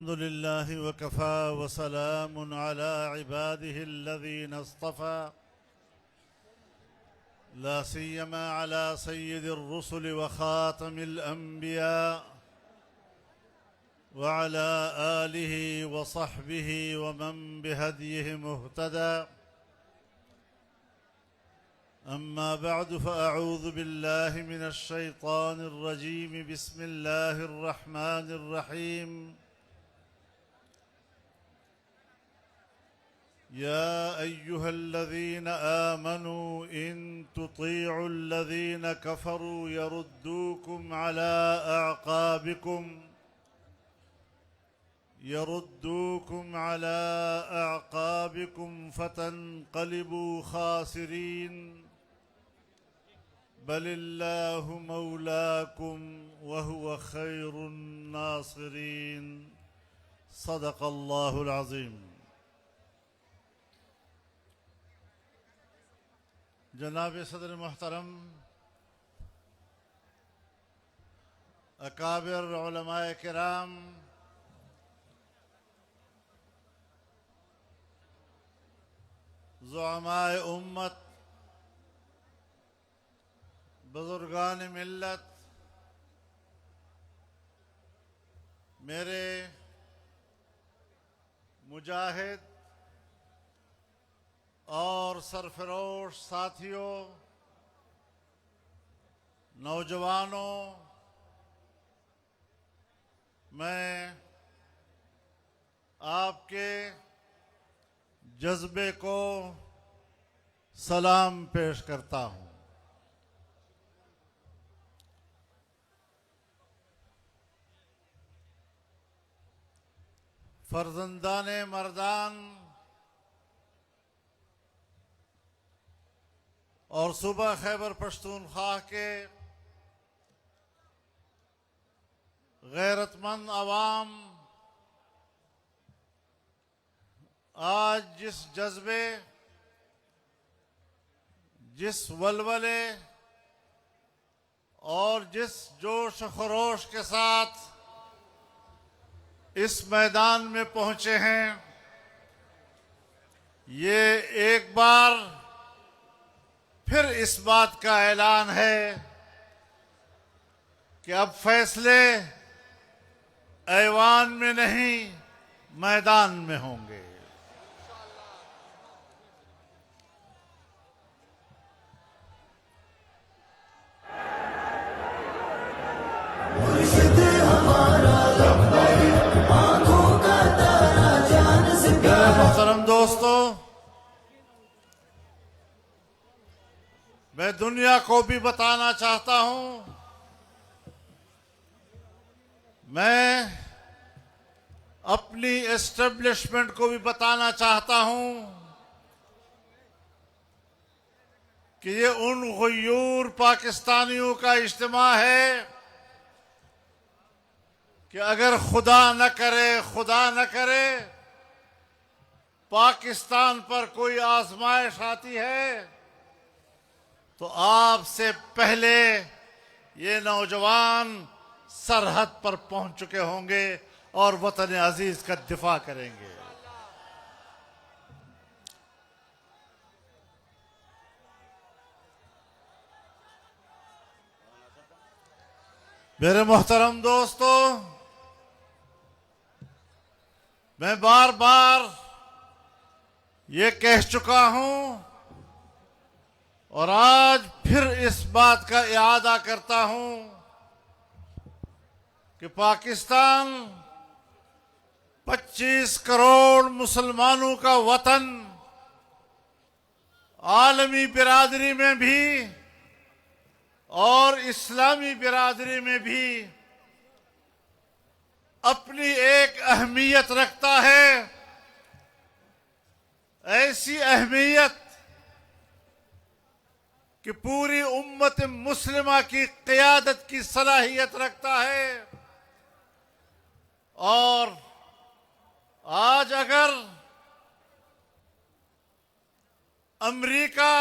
الحمد لله وكفى وسلام على عباده الذين اصطفى لا سيما على سيد الرسل وخاتم الأنبياء وعلى آله وصحبه ومن بهديه مهتدى. أما بعد فأعوذ بالله من الشيطان الرجيم. بسم الله الرحمن الرحيم. يا أيها الذين آمنوا إن تطيعوا الذين كفروا يردوكم على أعقابكم فتنقلبوا خاسرين. بل الله مولاكم وهو خير الناصرين. صدق الله العظيم. जनाब सदर मोहतरम, अकाबिर उलमाए किराम, ज़ुअमाए उम्मत, बुज़ुर्गान मिल्लत, मेरे मुजाहिद और सरफरोश साथियों, नौजवानों, मैं आपके जज्बे को सलाम पेश करता हूँ। फर्जंदाने मर्दान और सूबा खैबर पख्तूनख्वा के गैरतमंद अवाम आज जिस जज्बे, जिस वलवले और जिस जोश खरोश के साथ इस मैदान में पहुंचे हैं, ये एक बार फिर इस बात का ऐलान है कि अब फैसले ऐवान में नहीं, मैदान में होंगे। मोहतरम दोस्तों, मैं दुनिया को भी बताना चाहता हूं, मैं अपनी एस्टेब्लिशमेंट को भी बताना चाहता हूं कि ये उन गुयूर पाकिस्तानियों का इज्तिमा है कि अगर खुदा न करे पाकिस्तान पर कोई आजमाइश आती है तो आपसे पहले ये नौजवान सरहद पर पहुंच चुके होंगे और वतन अजीज का दिफा करेंगे। मेरे मोहतरम दोस्तों, मैं बार बार ये कह चुका हूं और आज फिर इस बात का इआदा करता हूं कि पाकिस्तान 25 करोड़ मुसलमानों का वतन आलमी बिरादरी में भी और इस्लामी बिरादरी में भी अपनी एक अहमियत रखता है। ऐसी अहमियत कि पूरी उम्मत मुस्लिमा की क़ियादत की सलाहियत रखता है। और आज अगर अमेरिका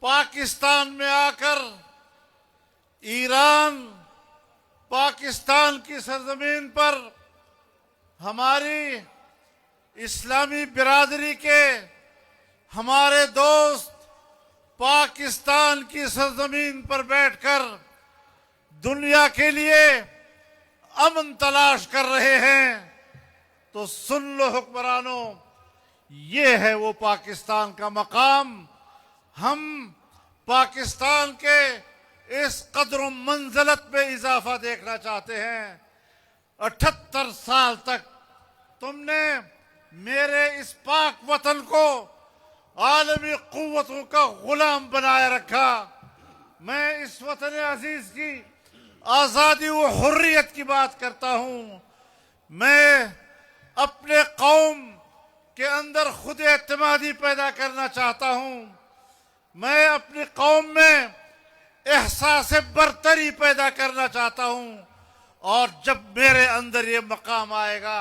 पाकिस्तान में आकर ईरान पाकिस्तान की सरजमीन पर हमारी इस्लामी बिरादरी के हमारे दोस्त पाकिस्तान की सरजमीन पर बैठकर दुनिया के लिए अमन तलाश कर रहे हैं, तो सुन लो हुक्मरानों, ये है वो पाकिस्तान का मकाम। हम पाकिस्तान के इस कदर मंजिलत में इजाफा देखना चाहते हैं। 78 साल तक तुमने मेरे इस पाक वतन को आलमी कुव्वतों का गुलाम बनाए रखा। मैं इस वतन अजीज की आजादी व हुर्रियत की बात करता हूं। मैं अपने कौम के अंदर खुद एतमादी पैदा करना चाहता हूं। मैं अपनी कौम में एहसास बरतरी पैदा करना चाहता हूं, और जब मेरे अंदर ये मकाम आएगा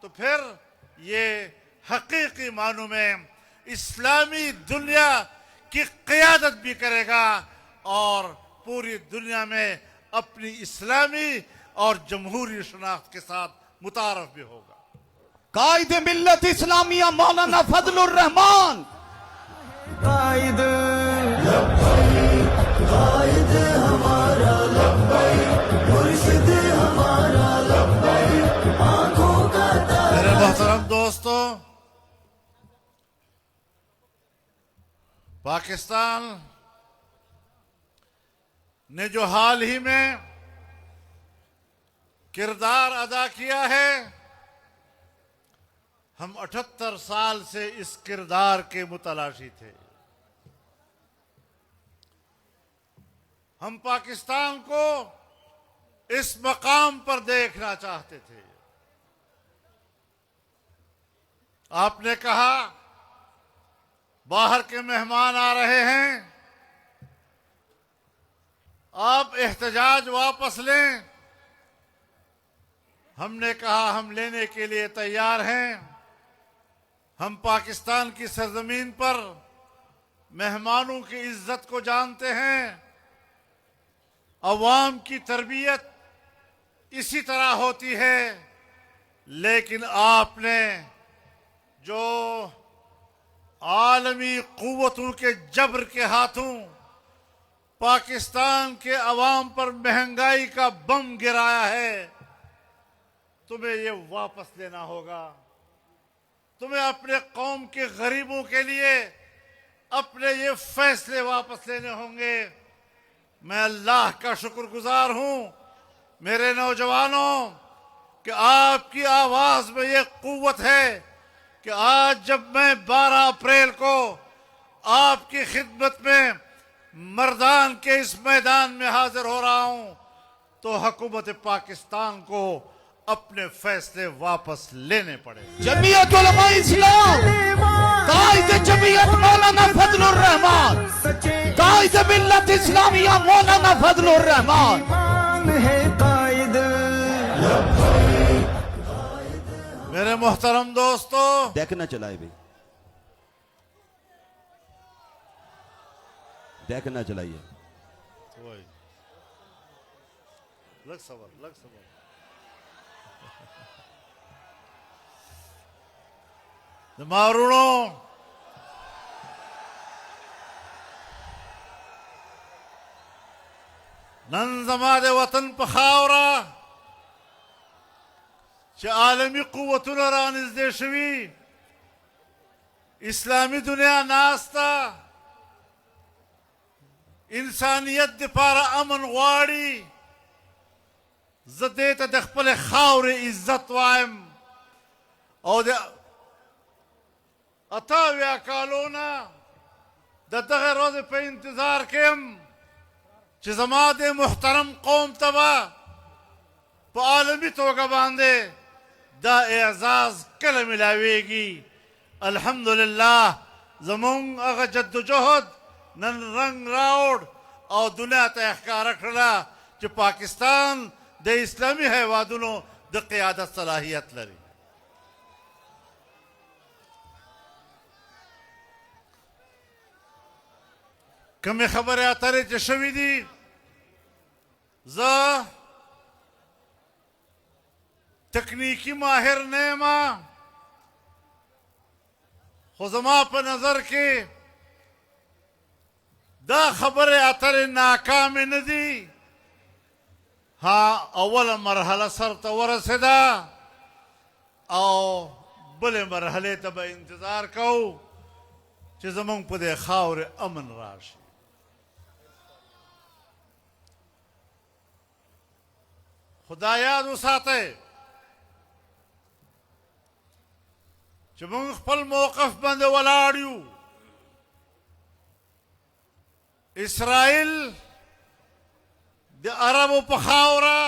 तो फिर ये हकीकी मानों में इस्लामी दुनिया की क़ियादत भी करेगा और पूरी दुनिया में अपनी इस्लामी और जमहूरी शनाख्त के साथ मुतारफ भी होगा। कायदे मिल्लत इस्लामिया मौलाना फजलुर रहमान। कायद हमारा लब्बैक, मुर्शिद हमारा लब्बैक, आंखों का तारा। मेरे मोहतरम दोस्तों, पाकिस्तान ने जो हाल ही में किरदार अदा किया है, हम 78 साल से इस किरदार के मुतलाशी थे। हम पाकिस्तान को इस मकाम पर देखना चाहते थे। आपने कहा बाहर के मेहमान आ रहे हैं, आप एहतजाज वापस लें। हमने कहा हम लेने के लिए तैयार हैं। हम पाकिस्तान की सरजमीन पर मेहमानों की इज्जत को जानते हैं। अवाम की तरबियत इसी तरह होती है, लेकिन आपने जो आलमी कुव्वतों के जबर के हाथों पाकिस्तान के अवाम पर महंगाई का बम गिराया है, तुम्हें ये वापस लेना होगा। तुम्हें अपने कौम के गरीबों के लिए अपने ये फैसले वापस लेने होंगे। मैं अल्लाह का शुक्रगुजार हूं मेरे नौजवानों कि आपकी आवाज में ये कुव्वत है कि आज जब मैं 12 अप्रैल को आपकी खिदमत में मर्दान के इस मैदान में हाजिर हो रहा हूं, तो हुकूमत पाकिस्तान को अपने फैसले वापस लेने पड़े। जमीयत उलमा इस्लाम, कायदे जमीयत मौलाना फजलुर रहमान, कायदे मिल्लत इस्लामिया मौलाना फजलुर रहमान। मेरे मोहतरम दोस्तों, देखना चलाए भाई, देखना चलाइए। लग सबर मारूणों, नन जमाद वतन पखावरा आलमी कुव्वतुलरा निर्देशवी इस्लामी दुनिया नास्ता इंसानियत दिपारा अमन वाड़ी जदेत दखपल खावरे इज्जत वायम और अताव्या कालोना ददगे रोज पे इंतजार केम चिजमाद मुहतरम कौम तबा आलमी तोगा बांधे दा एजाज कल मिलावेगी। अल्हम्दुलिल्लाह जमुंग अगर जद्दोजहद नन रंग राउड और दुनिया तहकार रखला जो पाकिस्तान दे इस्लामी है वादुनो द क़ियादत सलाहियत लरी। कमी खबर आतरे चशवी दी तकनीकी माहिर नेमा खुजमा पर नजर के दा खबर अतर नाकाम नदी हाँ अव्वल मरहला सर तवर सदा और बले मरहले तब इंतजार कौ जमंग पदे खावर अमन राशि खुदा याद उसाते जमंग खपल मौकफ बंद वलाड़ियू इसराइल द अरब पखावरा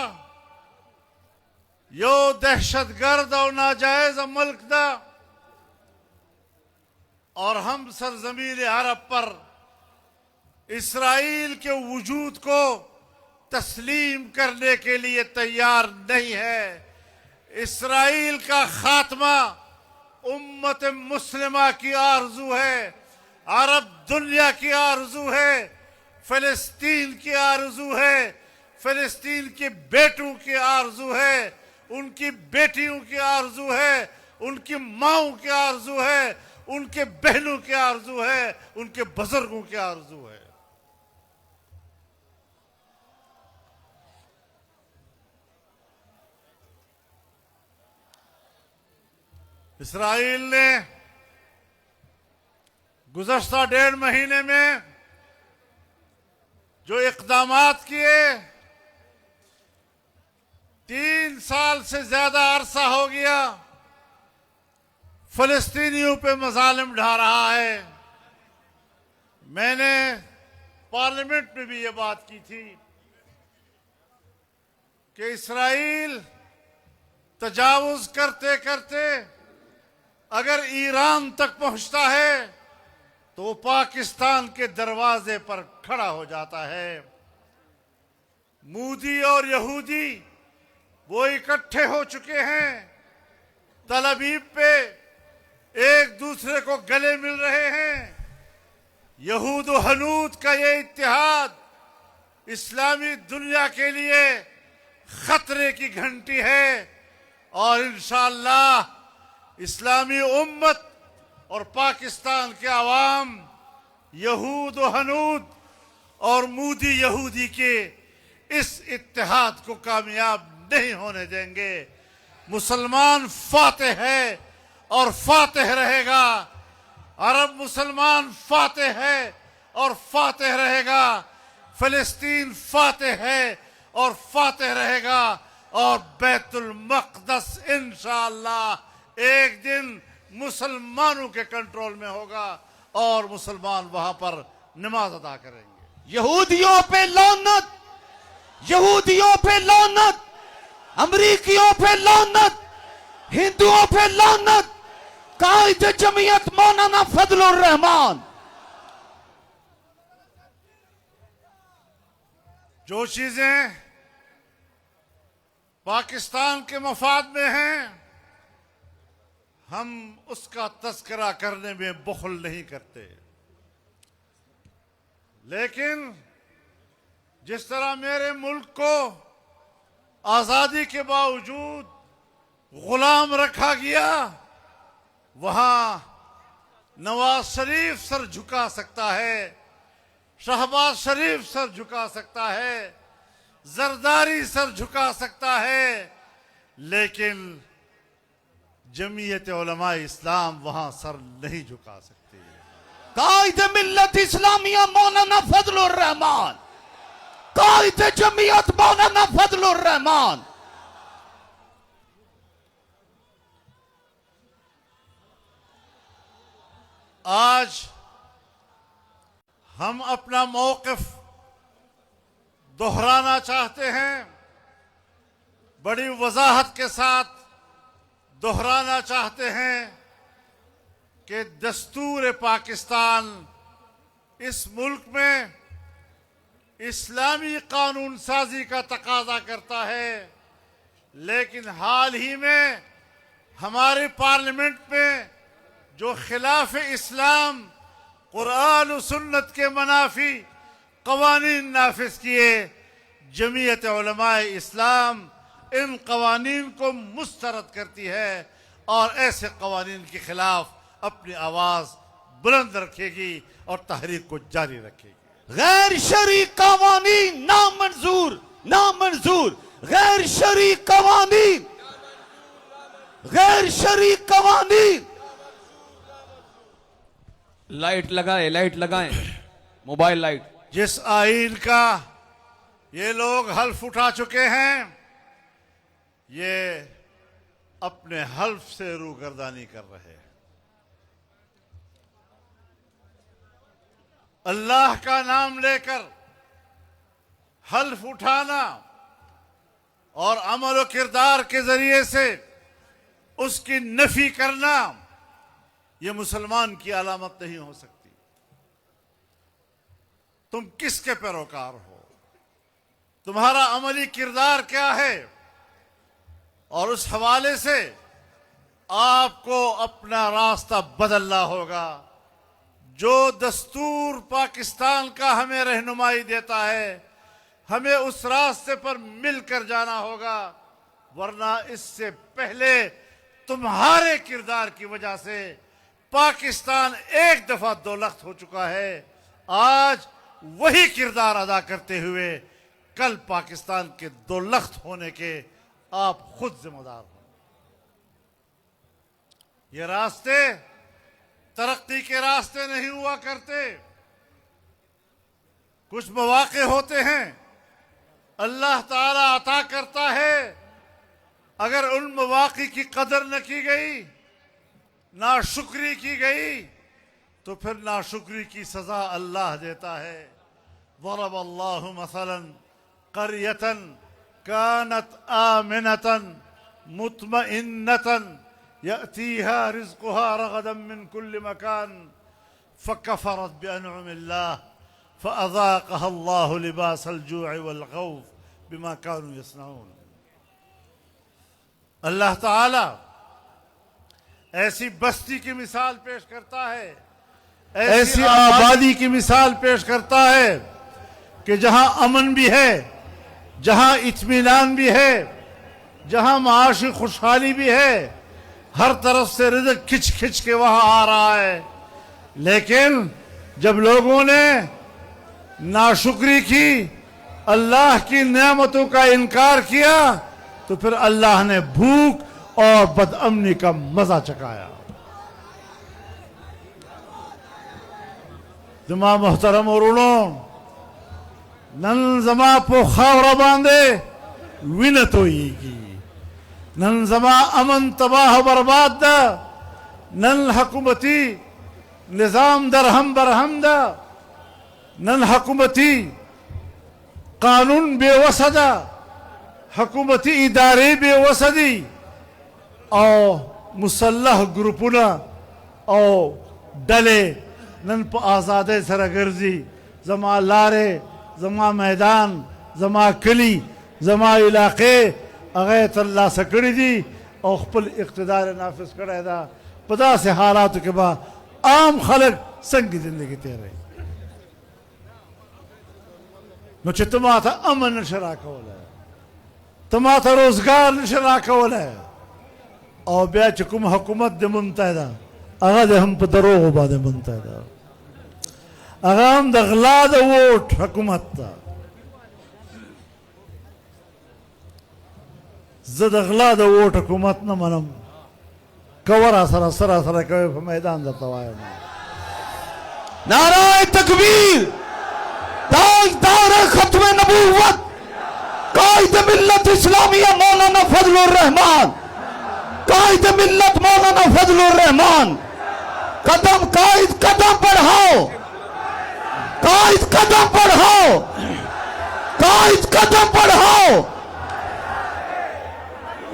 यो दहशतगर्द और नाजायज मुल्क दा और हम सरजमीन अरब पर इसराइल के वजूद को तस्लीम करने के लिए तैयार नहीं है। इसराइल का खात्मा उम्मत मुस्लिमा की आरजू है, अरब दुनिया की आरजू है, फिलिस्तीन की आरजू है, फिलिस्तीन के बेटों की आरजू है, उनकी बेटियों की आरजू है, उनकी माओं की आरजू है, उनके बहनों की आरजू है, उनके बुजुर्गों की आरजू है। इसराइल ने गुज़श्ता 1.5 महीने में जो इक़दामात किए, 3 साल से ज्यादा अरसा हो गया फिलिस्तीनियों पे मजालिम ढा रहा है। मैंने पार्लियामेंट में भी ये बात की थी कि इसराइल तजावुज करते करते अगर ईरान तक पहुंचता है तो पाकिस्तान के दरवाजे पर खड़ा हो जाता है। मूदी और यहूदी वो इकट्ठे हो चुके हैं, तल अवीव पे एक दूसरे को गले मिल रहे हैं। यहूद व हनूद का ये इत्तेहाद इस्लामी दुनिया के लिए खतरे की घंटी है और इंशाअल्लाह इस्लामी उम्मत और पाकिस्तान के अवाम यहूद व हनूद और मूदी यहूदी के इस इत्तेहाद को कामयाब नहीं होने देंगे। मुसलमान फातेह है और फातेह रहेगा। अरब मुसलमान फातेह है और फातेह रहेगा। फिलिस्तीन फातेह है और फातेह रहेगा। और बैतुल मक़दस इंशाअल्लाह एक दिन मुसलमानों के कंट्रोल में होगा और मुसलमान वहां पर नमाज अदा करेंगे। यहूदियों पे लानत, यहूदियों पे लानत, अमरीकियों पे लानत, हिंदुओं पे लानत। कायदे जमीयत मौलाना फजलुर रहमान जो चीजें पाकिस्तान के मफाद में हैं हम उसका तस्करा करने में बुखल नहीं करते, लेकिन जिस तरह मेरे मुल्क को आजादी के बावजूद गुलाम रखा गया, वहां नवाज शरीफ सर झुका सकता है, शहबाज शरीफ सर झुका सकता है, जरदारी सर झुका सकता है, लेकिन जमीयत उलमा इस्लाम वहां सर नहीं झुका सकती। कायदे मिल्लत इस्लामिया मौलाना फजलुर रहमान, कायदे जमीयत मौलाना फजलुर रहमान। आज हम अपना मौक़िफ़ दोहराना चाहते हैं, बड़ी वजाहत के साथ दोहराना चाहते हैं कि दस्तूर पाकिस्तान इस मुल्क में इस्लामी कानून साजी का तकाजा करता है, लेकिन हाल ही में हमारे पार्लियामेंट में जो खिलाफ इस्लाम कुरान और सुन्नत के मनाफी कवानीन नाफिज किए, जमीयत उलमा इस्लाम इन कवानीन को मुस्तरद करती है और ऐसे कवानीन के खिलाफ अपनी आवाज बुलंद रखेगी और तहरीक को जारी रखेगी। गैर शरई कवानीन नामंजूर, नामंजूर। गैर शरई कवानीन, गैर शरई कवानीन। लाइट लगाए, लाइट लगाएं, मोबाइल लाइट। जिस आईन का ये लोग हल्फ उठा चुके हैं, ये अपने हल्फ से रूगर्दानी कर रहे हैं। अल्लाह का नाम लेकर हल्फ उठाना और अमल और किरदार के जरिए से उसकी नफी करना, यह मुसलमान की अलामत नहीं हो सकती। तुम किसके पैरोकार हो, तुम्हारा अमली किरदार क्या है, और उस हवाले से आपको अपना रास्ता बदलना होगा। जो दस्तूर पाकिस्तान का हमें रहनुमाई देता है, हमें उस रास्ते पर मिलकर जाना होगा, वरना इससे पहले तुम्हारे किरदार की वजह से पाकिस्तान एक दफा दौलख्त हो चुका है। आज वही किरदार अदा करते हुए कल पाकिस्तान के दौलख्त होने के आप खुद जिम्मेदार हो। ये रास्ते तरक्की के रास्ते नहीं हुआ करते। कुछ मौके होते हैं अल्लाह ताला अता करता है, अगर उन मौके की कदर न की गई, नाशुक्री की गई, तो फिर नाशुक्री की सजा अल्लाह देता है। ज़रब अल्लाहु मसलन क़रियतन कानत आमिनतन मुतमइन्नतन यअतीहा रिज़्क़ुहा रग़दन मिन कुल्लि मकान फ़कफ़रत बिअनउमिल्लाह फ़अज़ाक़हा अल्लाहु लिबासल जूअ वल ख़ौफ़ बिमा कानू यसनऊन। अल्लाह ताला ऐसी बस्ती की मिसाल पेश करता है, ऐसी आबादी की मिसाल पेश करता है कि जहां अमन भी है, जहां इत्मीनान भी है, जहां माशी खुशहाली भी है, हर तरफ से रिज़्क़ खिंच खिंच के वहां आ रहा है। लेकिन जब लोगों ने नाशुक्री की, अल्लाह की नेमतों का इनकार किया, तो फिर अल्लाह ने भूख और बदअमनी का मजा चखाया। जमा मोहतरम और नन जमा पो खावरा बांधे विनतोईगी, नन जमा अमन तबाह बर्बाद दा, नन हकूमती निजाम दरहम बरहम दा, नन हकूमती कानून बेवसदा, हकूमती इदारे बेवसदी और मुसल्लह ग्रुपुना और डले नन प आज़ादे सरगर्जी, जमा लारे, जमा मैदान, जमा कली, जमा इलाके अगैत अल्लाह से कड़ी दी और खपल इक़्तिदार नाफिज करे दा। पता से हालात के बाद आम खलक संगी जिंदगी तेरे नुचे तमाथा अमन नशरा कौला, तमाथा रोजगार नशरा कौला और ब्या चुकुम हुकूमत दे मुंतहिदा अगा दे हम पदरो होबा दे मुंतहिदा अगा हम दगला दे वोट हुकूमत ता जद अगला दे वोट हुकूमत न मनम कवरा सरा सरा सरा कवे मैदान जाता वाय नाराए तकबीर, ताजदार खत्म नबूवत, कायद मिल्लत इस्लामिया मौलाना फजलुर रहमान, कायद मिल्लत मौलाना फजलुर रहमान। कदम कायद कदम बढ़ाओ, कायद कदम बढ़ाओ, कायद कदम बढ़ाओ।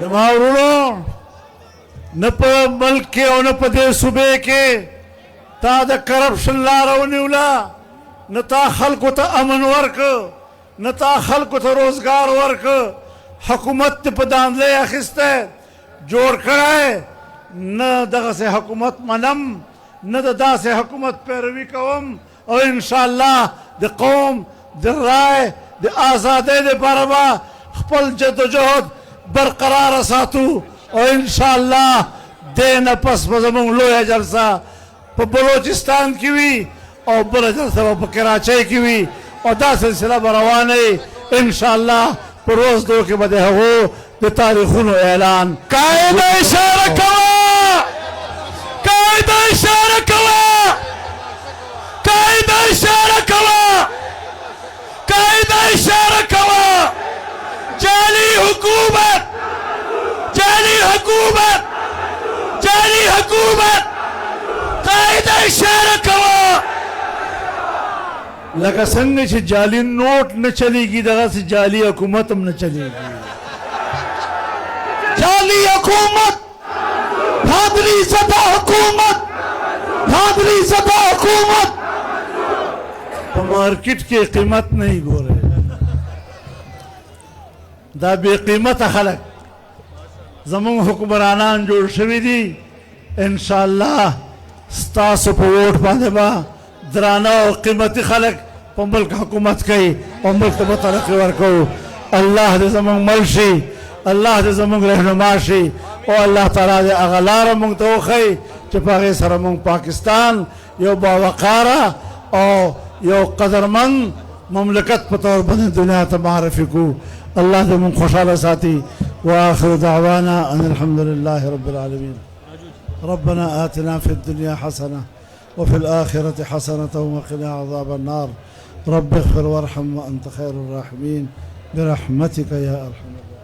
जमावरों न प मुल्क के और न प दे सूबे के ता करप्शन लारो निवला, न ता खल्क ता अमन वर्क, न ता खल्क ता रोजगार वर्क, हुकूमत पदान ले अखिस्ते जोड़ कराए, न दगा से हुकूमत मनम, न दा से हुकूमत पैरवी कवम, और इंशाअल्लाह दे कौम दे राय दे आज़ादे दे बरबा खपल जदोजहद बरकरार सातू और इंशाअल्लाह देना पस मजमून लोया जलसा पर बलोचिस्तान की हुई और बड़ा जलसा पर कराची की हुई और दा सिलसिला बरवाने इंशाअल्लाह पर रोज दो के बदे हो तारीखुन ऐलान कायदा इशारा कवा, कायदा इशारा कवा, कायदा इशारा कवा, कायदा इशारा कवा। जाली हुकूमत, जाली हुकूमत, जाली हुकूमत, कायदा इशारा कवा। लगा संग से जाली नोट न चलेगी दगा से जाली हुकूमत हम न चलेगी। जाली हुकूमत, धांधली ज़दा हुकूमत, धांधली ज़दा हुकूमत। तो मार्केट की कीमत नहीं गोरे दा बेकीमत खलक जमून हुक्मरानान जोड़ शवी दी इंशाअल्लाह स्तासु पर वोट पाने बा दराना और कीमती खलक पंबल का हुकूमत कई पंबल तो तरक्की वर्को अल्लाह दे जमून मलशी अल्लाह दे जमून रहनुमाशी और अल्लाह ताला दे अगलार मुंग तो खई चपागे सरमुंग पाकिस्तान यो बावकारा और यो कदरमंद ममलकत पतौर बने दुनिया तमारफी को अल्लाह से मुंग खुशाला साथी व आखिर दावाना अल्हम्दुलिल्लाह रब्बिल आलमीन। रब्बना आतिना फिद दुनिया हसना व फिल आखिरति हसनतन व क़िना अज़ाबन नार रब्बिग़फिर वरहम व अंत खैरुर राहिमीन बिरहमतिका या अरहमर राहिमीन।